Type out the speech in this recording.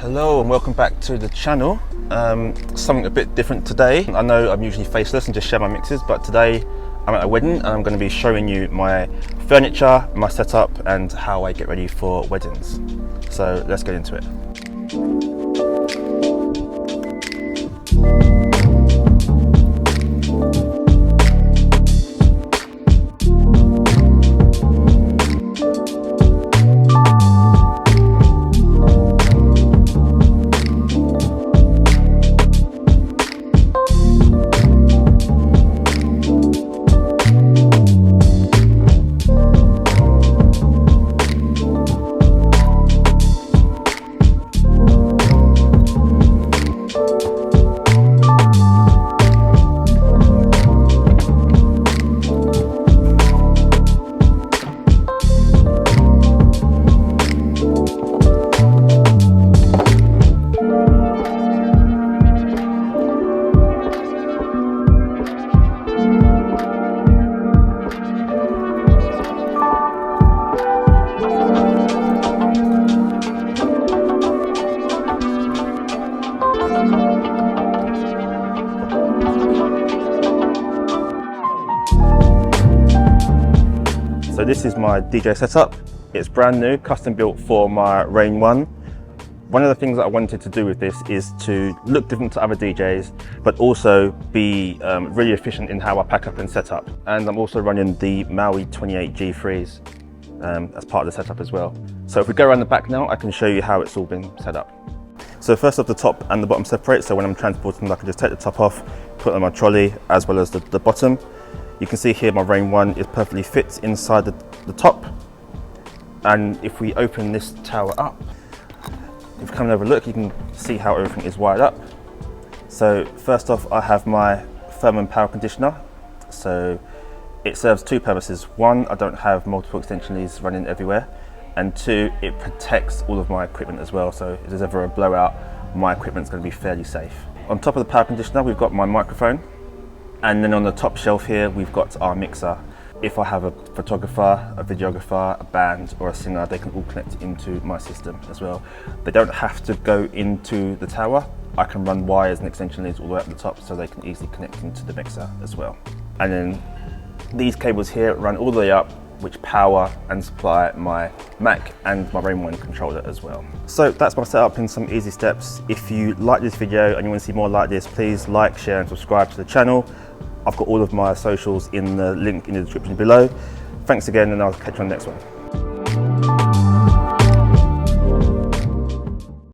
Hello and welcome back to the channel. Something a bit different today. I know I'm usually faceless and just share my mixes, but today I'm at a wedding and I'm going to be showing you my furniture, my setup and how I get ready for weddings. So let's get into it. So this is my DJ setup. It's brand new, custom built for my Rain 1. One of the things that I wanted to do with this is to look different to other DJs, but also be really efficient in how I pack up and set up. And I'm also running the Maui 28 G3s as part of the setup as well. So if we go around the back now, I can show you how it's all been set up. So first off, the top and the bottom separate. So when I'm transporting them, I can just take the top off, put it on my trolley, as well as the bottom. You can see here my Rain 1 is perfectly fits inside the top. And if we open this tower up, if you come and have a look, you can see how everything is wired up. So first off, I have my thermal power conditioner. So it serves two purposes. One, I don't have multiple extension leads running everywhere. And two, it protects all of my equipment as well. So if there's ever a blowout, my equipment's going to be fairly safe. On top of the power conditioner, we've got my microphone. And then on the top shelf here, we've got our mixer. If I have a photographer, a videographer, a band or a singer, they can all connect into my system as well. They don't have to go into the tower. I can run wires and extension leads all the way up the top so they can easily connect into the mixer as well. And then these cables here run all the way up, which power and supply my Mac and my Rain 1 controller as well. So that's my setup in some easy steps. If you like this video and you want to see more like this, please like, share and subscribe to the channel. I've got all of my socials in the link in the description below. Thanks again and I'll catch you on the next one.